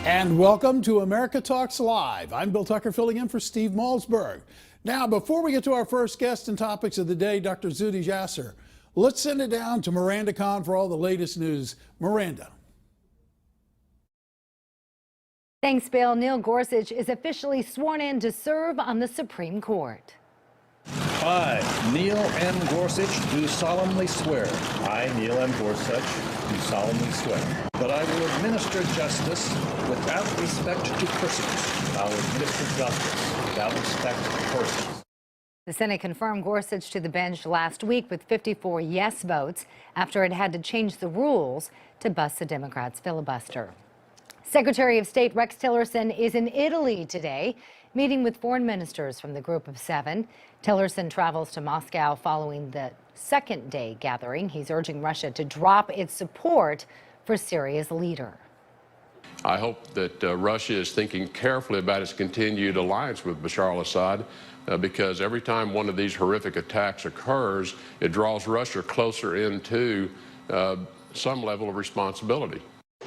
And welcome to America Talks Live. I'm Bill Tucker filling in for Steve Malzberg. Now, before we get to our first guest and topics of the day, Dr. Zuhdi Jasser, let's send it down to Miranda Khan for all the latest news. Miranda. Thanks, Bill. Neil Gorsuch is officially sworn in to serve on the Supreme Court. I, Neil M. Gorsuch, do solemnly swear. I, Neil M. Gorsuch, do solemnly swear. That I will administer justice without respect to persons. I will administer justice without respect to persons. The Senate confirmed Gorsuch to the bench last week with 54 yes votes after it had to change the rules to bust the Democrats' filibuster. Secretary of State Rex Tillerson is in Italy today, meeting with foreign ministers from the Group of Seven. Tillerson travels to Moscow following the second-day gathering. He's urging Russia to drop its support for Syria's leader. I hope that Russia is thinking carefully about its continued alliance with Bashar al-Assad because every time one of these horrific attacks occurs, it draws Russia closer into some level of responsibility.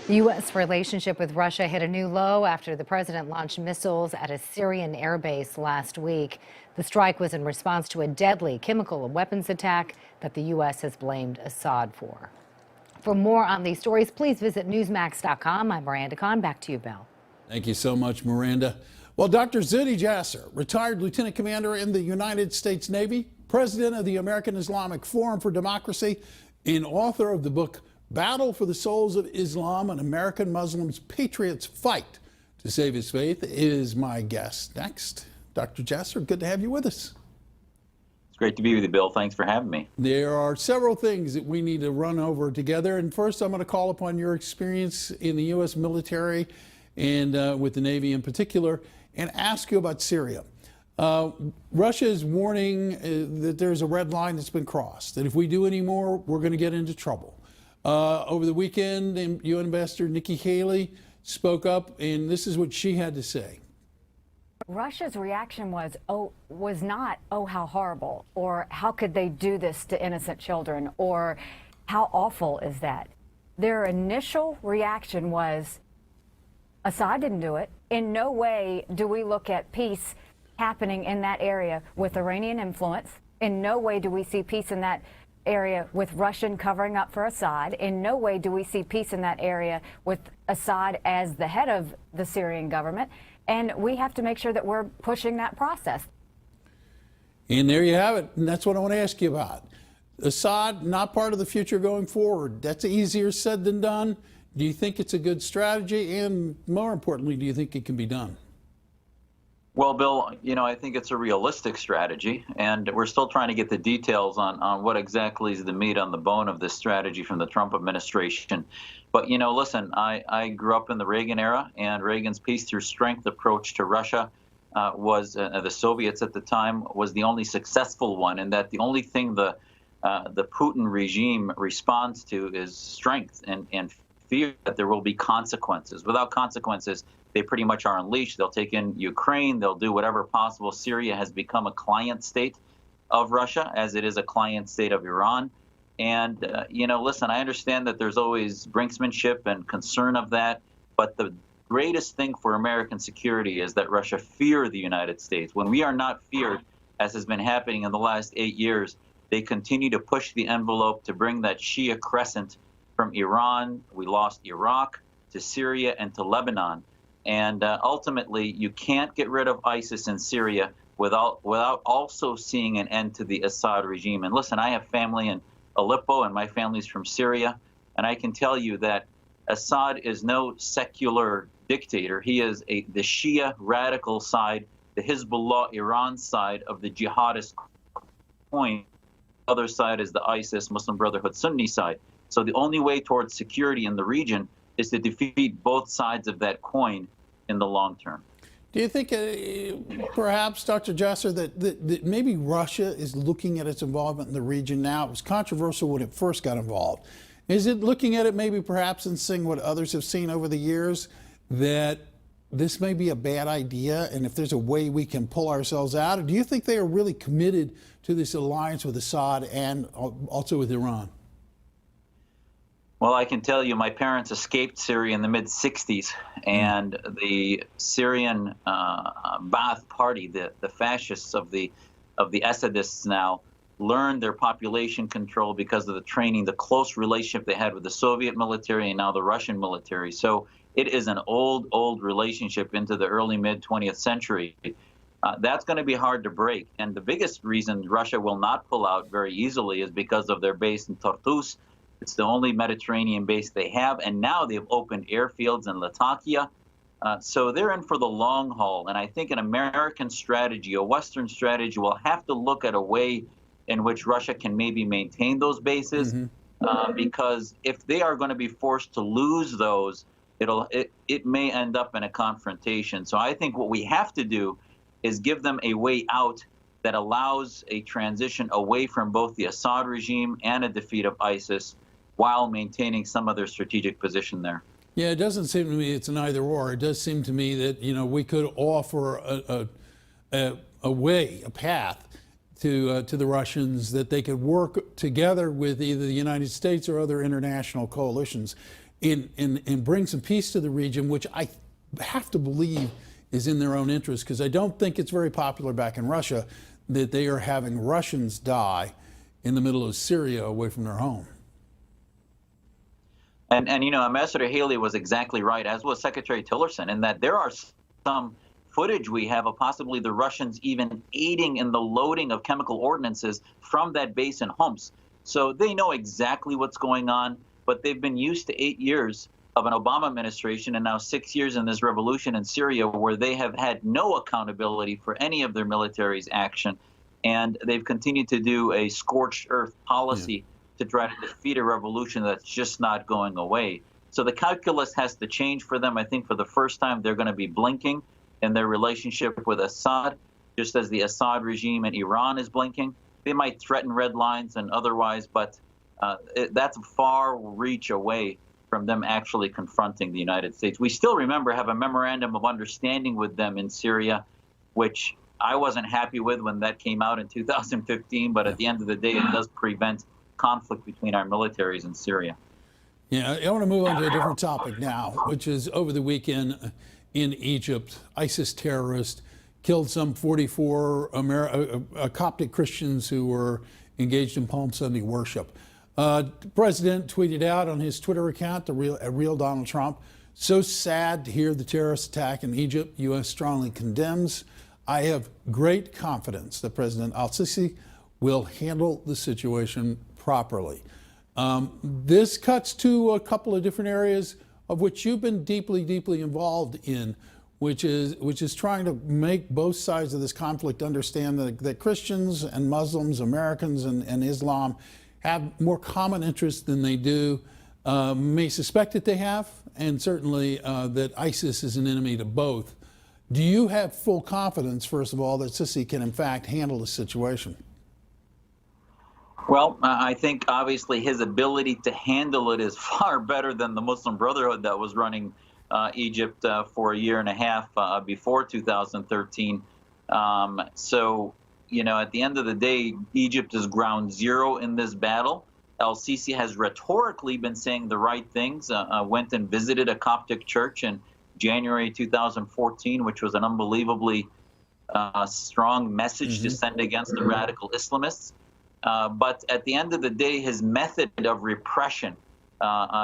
The U.S. relationship with Russia hit a new low after the president launched missiles at a Syrian airbase last week. The strike was in response to a deadly chemical and weapons attack that the U.S. has blamed Assad for. For more on these stories, please visit Newsmax.com. I'm Miranda Khan. Back to you, Bill. Thank you so much, Miranda. Well, Dr. Zuhdi Jasser, retired lieutenant commander in the United States Navy, president of the American Islamic Forum for Democracy, and author of the book Battle for the Souls of Islam, an American Muslim's Patriot's Fight to Save His Faith, is my guest. Next, Dr. Jasser, good to have you with us. It's great to be with you, Bill. Thanks for having me. There are several things that we need to run over together. And first, I'm going to call upon your experience in the U.S. military and with the Navy in particular, and ask you about Syria. Russia is warning that there's a red line that's been crossed, that if we do any more, we're going to get into trouble. Over the weekend, UN Ambassador Nikki Haley spoke up, and this is what she had to say. Russia's reaction was not, oh, how horrible, or how could they do this to innocent children, or how awful is that? Their initial reaction was, Assad didn't do it. In no way do we look at peace happening in that area with Iranian influence. In no way do we see peace in that area with Russian covering up for Assad. In no way do we see peace in that area with Assad as the head of the Syrian government. And we have to make sure that we're pushing that process. And there you have it. And that's what I want to ask you about. Assad, not part of the future going forward. That's easier said than done. Do you think it's a good strategy? And more importantly, do you think it can be done? Well, Bill, I think it's a realistic strategy, and we're still trying to get the details on what exactly is the meat on the bone of this strategy from the Trump administration. But, listen, I grew up in the Reagan era, and Reagan's peace through strength approach to Russia was, the Soviets at the time, was the only successful one, and that the only thing the Putin regime responds to is strength and fear that there will be consequences. Without consequences, they pretty much are unleashed. They'll take in Ukraine. They'll do whatever possible. Syria has become a client state of Russia, as it is a client state of Iran. And, listen, I understand that there's always brinksmanship and concern of that. But the greatest thing for American security is that Russia fear the United States. When we are not feared, as has been happening in the last 8 years, they continue to push the envelope to bring that Shia crescent from Iran. We lost Iraq to Syria and to Lebanon. And ultimately, you can't get rid of ISIS in Syria without also seeing an end to the Assad regime. And listen, I have family in Aleppo, and my family's from Syria. And I can tell you that Assad is no secular dictator. He is the Shia radical side, the Hezbollah Iran side of the jihadist coin. The other side is the ISIS Muslim Brotherhood Sunni side. So the only way towards security in the region is to defeat both sides of that coin in the long term. Do you think perhaps, Dr. Jasser, that maybe Russia is looking at its involvement in the region now? It was controversial when it first got involved. Is it looking at it maybe perhaps and seeing what others have seen over the years, that this may be a bad idea, and if there's a way we can pull ourselves out? Or do you think they are really committed to this alliance with Assad and also with Iran? Well, I can tell you my parents escaped Syria in the mid-'60s, and the Syrian Ba'ath Party, the fascists of the Assadists now, learned their population control because of the training, the close relationship they had with the Soviet military and now the Russian military. So it is an old relationship into the early mid-20th century. That's going to be hard to break. And the biggest reason Russia will not pull out very easily is because of their base in Tartus. It's the only Mediterranean base they have. And now they've opened airfields in Latakia. So they're in for the long haul. And I think an American strategy, a Western strategy, will have to look at a way in which Russia can maybe maintain those bases. Because if they are going to be forced to lose those, it may end up in a confrontation. So I think what we have to do is give them a way out that allows a transition away from both the Assad regime and a defeat of ISIS while maintaining some of their strategic position there. Yeah, it doesn't seem to me it's an either or. It does seem to me that, you know, we could offer a way, a path to the Russians that they could work together with either the United States or other international coalitions and bring some peace to the region, which I have to believe is in their own interest, because I don't think it's very popular back in Russia that they are having Russians die in the middle of Syria away from their home. And you know, Ambassador Haley was exactly right, as was Secretary Tillerson, in that there are some footage we have of possibly the Russians even aiding in the loading of chemical ordinances from that base in Homs. So they know exactly what's going on, but they've been used to 8 years of an Obama administration and now 6 years in this revolution in Syria where they have had no accountability for any of their military's action. And they've continued to do a scorched earth policy to try to defeat a revolution that's just not going away. So the calculus has to change for them. I think for the first time, they're going to be blinking in their relationship with Assad, just as the Assad regime in Iran is blinking. They might threaten red lines and otherwise, but that's a far reach away from them actually confronting the United States. We still have a memorandum of understanding with them in Syria, which I wasn't happy with when that came out in 2015, but at the end of the day, it does prevent conflict between our militaries in Syria. Yeah, I want to move on to a different topic now, which is over the weekend in Egypt, ISIS terrorists killed some 44 Coptic Christians who were engaged in Palm Sunday worship. The president tweeted out on his Twitter account, the real Donald Trump, "So sad to hear the terrorist attack in Egypt. U.S. strongly condemns. I have great confidence that President al-Sisi will handle the situation properly." This cuts to a couple of different areas of which you've been deeply involved in, which is trying to make both sides of this conflict understand that Christians and Muslims, Americans and Islam have more common interests than they do, may suspect that they have, and certainly that ISIS is an enemy to both. Do you have full confidence, first of all, that Sisi can in fact handle the situation? Well, I think obviously his ability to handle it is far better than the Muslim Brotherhood that was running Egypt for a year and a half before 2013. So, you know, at the end of the day, Egypt is ground zero in this battle. El-Sisi has rhetorically been saying the right things, went and visited a Coptic church in January 2014, which was an unbelievably strong message to send against the radical Islamists. But at the end of the day, his method of repression,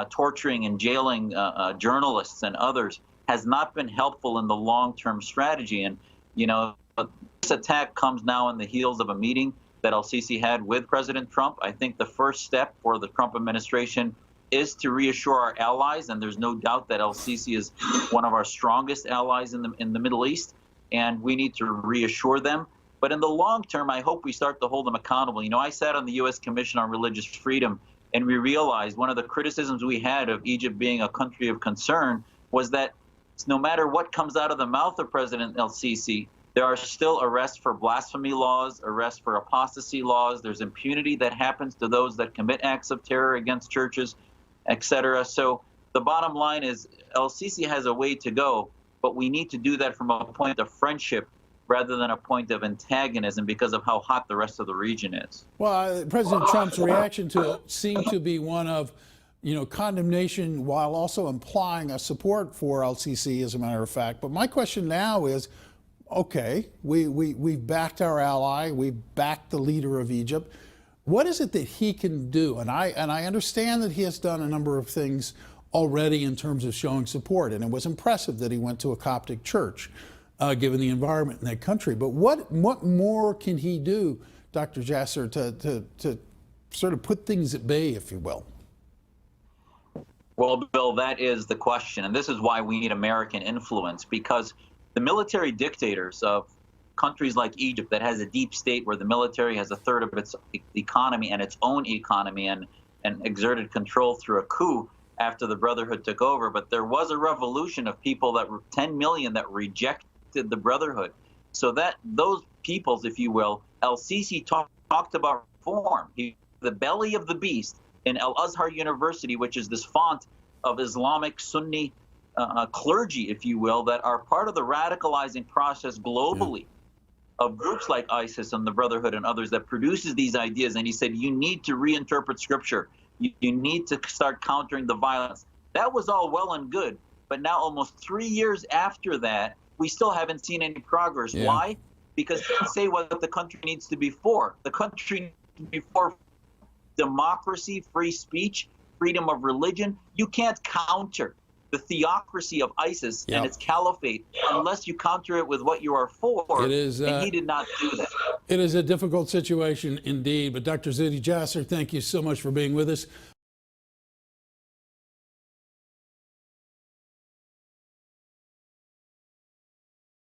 torturing and jailing journalists and others, has not been helpful in the long-term strategy. And, you know, this attack comes now on the heels of a meeting that el-Sisi had with President Trump. I think the first step for the Trump administration is to reassure our allies, and there's no doubt that el-Sisi is one of our strongest allies in the Middle East, and we need to reassure them. But in the long term, I hope we start to hold them accountable. You know, I sat on the U.S. Commission on Religious Freedom, and we realized one of the criticisms we had of Egypt being a country of concern was that no matter what comes out of the mouth of President el-Sisi, there are still arrests for blasphemy laws, arrests for apostasy laws. There's impunity that happens to those that commit acts of terror against churches, etc. So the bottom line is el-Sisi has a way to go, but we need to do that from a point of friendship rather than a point of antagonism because of how hot the rest of the region is. Well, President Trump's reaction to it seemed to be one of, condemnation while also implying a support for al-Sisi, as a matter of fact. But my question now is, okay, we've backed our ally, we've backed the leader of Egypt. What is it that he can do? And I understand that he has done a number of things already in terms of showing support, and it was impressive that he went to a Coptic church, given the environment in that country. But what more can he do, Dr. Jasser, to sort of put things at bay, if you will? Well, Bill, that is the question. And this is why we need American influence, because the military dictators of countries like Egypt, that has a deep state where the military has a third of its economy and its own economy, and exerted control through a coup after the Brotherhood took over. But there was a revolution of people, that 10 million, that rejected the Brotherhood. So that those peoples, if you will, al-Sisi talked about reform. The belly of the beast in al-Azhar University, which is this font of Islamic Sunni clergy, if you will, that are part of the radicalizing process globally of groups like ISIS and the Brotherhood and others that produces these ideas. And he said, you need to reinterpret scripture. You need to start countering the violence. That was all well and good. But now, almost 3 years after that, we still haven't seen any progress. Yeah. Why? Because he didn't say what the country needs to be for. The country needs to be for democracy, free speech, freedom of religion. You can't counter the theocracy of ISIS and its caliphate unless you counter it with what you are for. It is, and he did not do that. It is a difficult situation indeed. But Dr. Zuhdi Jasser, thank you so much for being with us.